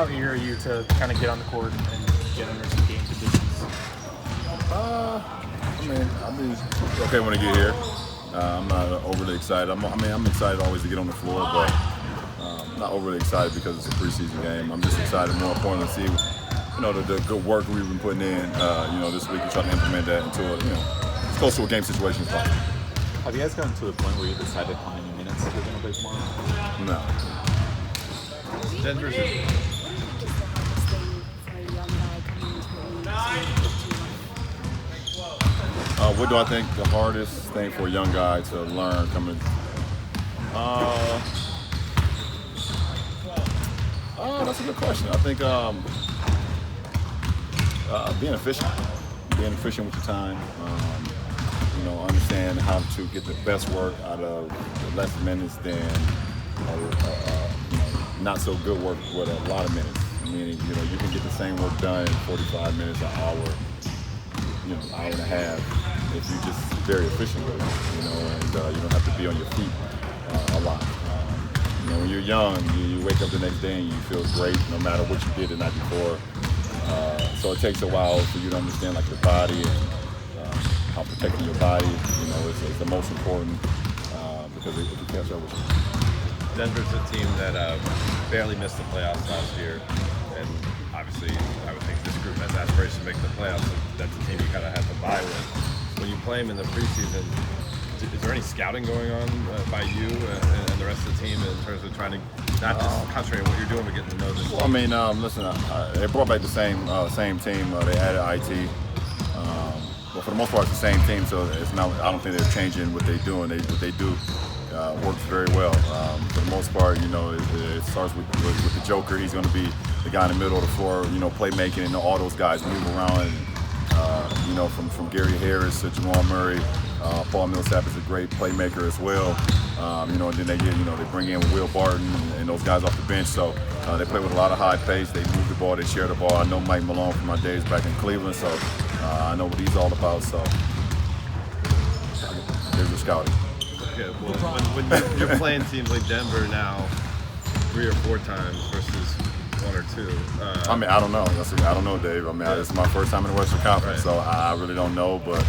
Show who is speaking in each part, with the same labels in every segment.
Speaker 1: How eager are you to kind of get on the court and get under some game conditions?
Speaker 2: I'll be okay when I get here. I'm not overly excited. I'm excited always to get on the floor, but not overly excited because it's a preseason game. I'm just excited, more importantly, to see the good work we've been putting in this week and trying to implement that into as close to a game situation as possible.
Speaker 3: Have you guys gotten to the point where you decided how many minutes you're going to play tomorrow?
Speaker 2: No.
Speaker 3: Denver's
Speaker 2: what do I think the hardest thing for a young guy to learn coming? That's a good question. I think being efficient with your time. Understand how to get the best work out of less minutes than not so good work with a lot of minutes. Meaning, you can get the same work done in 45 minutes, an hour, hour and a half, if you're just very efficient with it, and you don't have to be on your feet a lot. When you're young, you wake up the next day and you feel great no matter what you did the night before. So it takes a while for you to understand your body and how protecting your body, is the most important because it can catch up with you.
Speaker 4: Denver's a team that barely missed the playoffs last year, and obviously I would think this group has aspirations to make the playoffs, so that's a team you kind of have to buy with. When you play them in the preseason, is there any scouting going on by you and the rest of the team in terms of trying to not just concentrate on what you're doing, but getting to know this?
Speaker 2: Well, listen, they brought back the same team. They added IT. But for the most part, it's the same team, so it's not. I don't think they're changing what they're doing. What they do works very well. For the most part, it starts with the Joker. He's going to be the guy in the middle of the floor, playmaking, and all those guys move around. And, from Gary Harris to Jamal Murray, Paul Millsap is a great playmaker as well. And then they bring in Will Barton and those guys off the bench. So they play with a lot of high pace. They move the ball. They share the ball. I know Mike Malone from my days back in Cleveland, so I know what he's all about. So there's your scouting.
Speaker 4: Okay, well, when you're playing teams like Denver now 3 or 4 times versus 1 or 2.
Speaker 2: I don't know. I don't know, Dave. It's my first time in the Western Conference,
Speaker 4: right.
Speaker 2: So I really don't know. But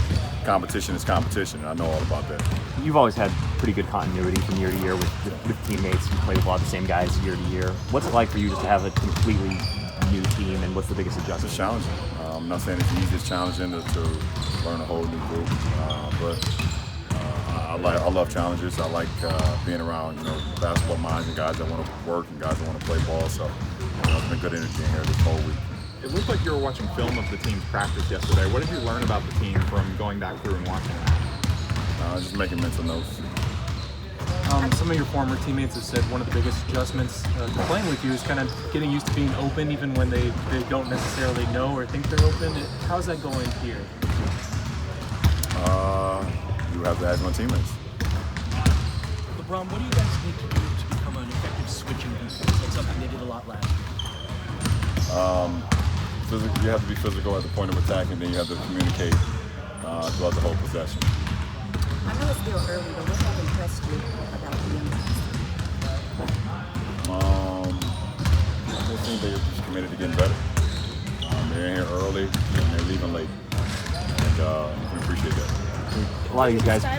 Speaker 2: competition is competition. I know all about that.
Speaker 5: You've always had pretty good continuity from year to year with teammates. You play with a lot of the same guys year to year. What's it like for you just to have a completely new team, and what's the biggest adjustment?
Speaker 2: It's challenging. I'm not saying it's easy. It's challenging to learn a whole new group, but I love challenges. I like being around basketball minds and guys that want to work and guys that want to play ball. So it's been good energy in here this whole week.
Speaker 3: It looked like you were watching film of the team's practice yesterday. What did you learn about the team from going back through and watching that?
Speaker 2: Just making mental notes.
Speaker 1: Some of your former teammates have said one of the biggest adjustments to playing with you is kind of getting used to being open even when they don't necessarily know or think they're open. How's that going here?
Speaker 2: You have to ask my teammates.
Speaker 6: LeBron, what do you guys need to do to become an effective switching defense? That's something they did a lot last year.
Speaker 2: You have to be physical at the point of attack, and then you have to communicate throughout the whole possession.
Speaker 7: I know it's still early, but what have impressed you about the young
Speaker 2: I just think they're just committed to getting better. They're in here early, and they're leaving late, and we appreciate that.
Speaker 5: A lot of these guys.
Speaker 2: I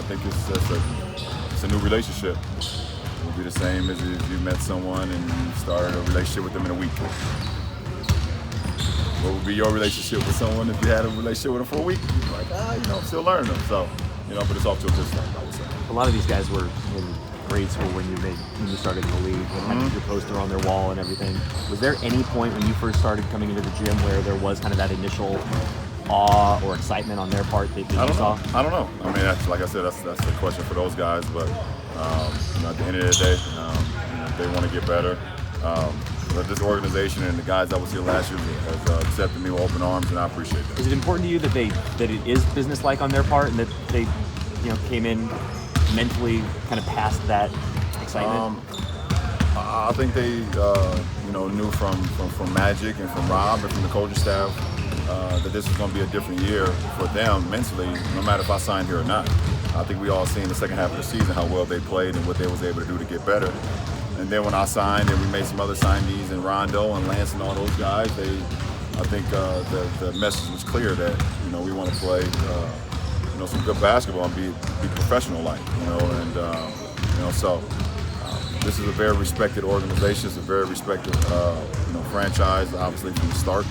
Speaker 2: think it's a new relationship. It will be the same as if you met someone and you started a relationship with them in a week. What would be your relationship with someone if you had a relationship with them for a week? You're like, I'm still learning them. So, but it's off to a good start, I would say.
Speaker 5: A lot of these guys were in grade school when you started in the league and had your poster on their wall and everything. Was there any point when you first started coming into the gym where there was kind of that initial awe or excitement on their part that you saw?
Speaker 2: I don't know. That's, like I said, that's a question for those guys. But at the end of the day, they want to get better. But this organization and the guys that was here last year has accepted me with open arms, and I appreciate that.
Speaker 5: Is it important to you that it is business-like on their part and that they came in mentally kind of past that excitement?
Speaker 2: I think they knew from Magic and from Rob and from the coaching staff that this was going to be a different year for them mentally, no matter if I signed here or not. I think we all seen in the second half of the season how well they played and what they was able to do to get better. And then when I signed and we made some other signees and Rondo and Lance and all those guys, I think the message was clear that we want to play some good basketball and be professional like so this is a very respected organization. It's a very respected franchise, obviously from the start,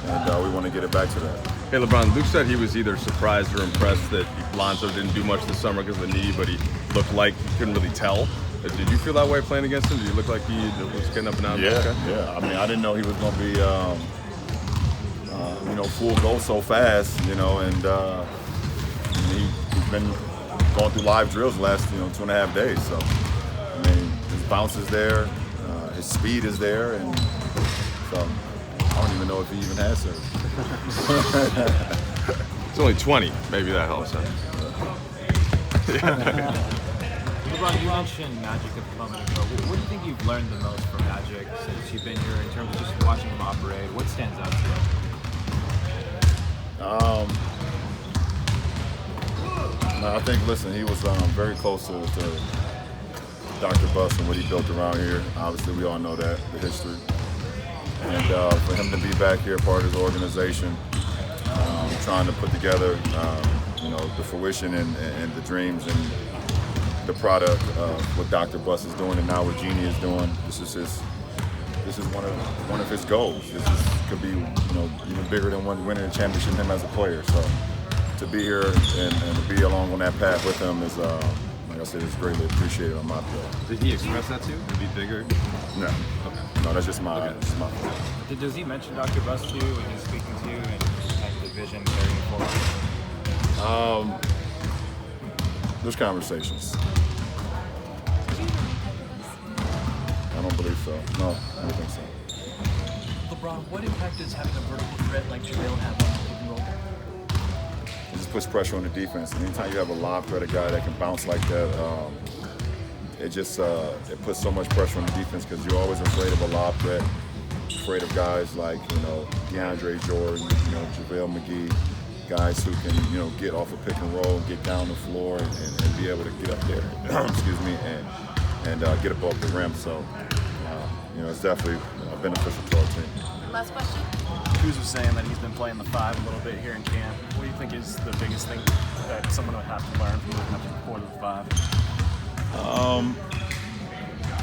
Speaker 2: and we want to get it back to that.
Speaker 4: Hey, LeBron, Luke said he was either surprised or impressed that Lonzo didn't do much this summer because of the knee, but he looked like he couldn't really tell. Did you feel that way playing against him? Did he look like he was getting up and out?
Speaker 2: Yeah. I mean, I didn't know he was going to be, full go so fast, and he's been going through live drills the last, 2.5 days. So, I mean, his bounce is there, his speed is there, and so I don't even know if he even has serve.
Speaker 4: It's only 20. Maybe that helps him.
Speaker 8: LeBron, you mentioned Magic a moment ago. What do you think you've learned the most from Magic since you've been here in terms of just watching him operate? What stands out to you?
Speaker 2: I think, listen, he was very close to Dr. Buss and what he built around here. Obviously, we all know that, the history. And for him to be back here, part of his organization, trying to put together, the fruition and the dreams and the product of what Dr. Buss is doing and now what Jeannie is doing. This is one of his goals. Could be even bigger than winning a championship him as a player. So to be here and to be along on that path with him is, like I said, it's greatly appreciated on my part.
Speaker 4: Did he express that too? To be bigger?
Speaker 2: No. Okay. No, that's just my fault.
Speaker 8: Does he mention Dr. Buss to you when he's speaking to you and the vision carrying forward?
Speaker 2: There's conversations. I don't believe so. No, I don't think so.
Speaker 6: LeBron, what impact does having a vertical threat like JaVale have on the pick and roll?
Speaker 2: It just puts pressure on the defense. And anytime you have a lob threat, a guy that can bounce like that, it puts so much pressure on the defense because you're always afraid of a lob threat, afraid of guys like DeAndre Jordan, JaVale McGee, guys who can get off a pick and roll, get down the floor, and be able to get up there. Excuse me, and get above the rim. So it's definitely beneficial to our team.
Speaker 9: Last question.
Speaker 10: Kuz was saying that he's been playing the 5 a little bit here in camp. What do you think is the biggest thing that someone would have to learn from moving up to the 4 to the 5?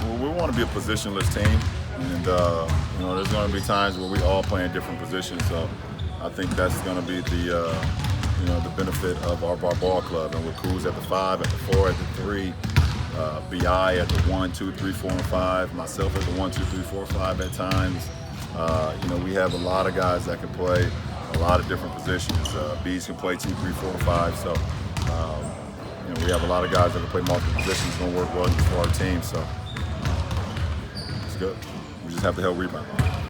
Speaker 2: Well, we want to be a positionless team, and there's going to be times where we all play in different positions. So I think that's going to be the benefit of our ball club, and with Kuz at the 5, at the 4, at the 3. BI at the 1, 2, 3, 4, and 5. Myself at the 1, 2, 3, 4, 5 at times. We have a lot of guys that can play a lot of different positions. Bees can play 2, 3, 4, 5. So, we have a lot of guys that can play multiple positions. It's going to work well for our team. So, it's good. We just have to help rebound.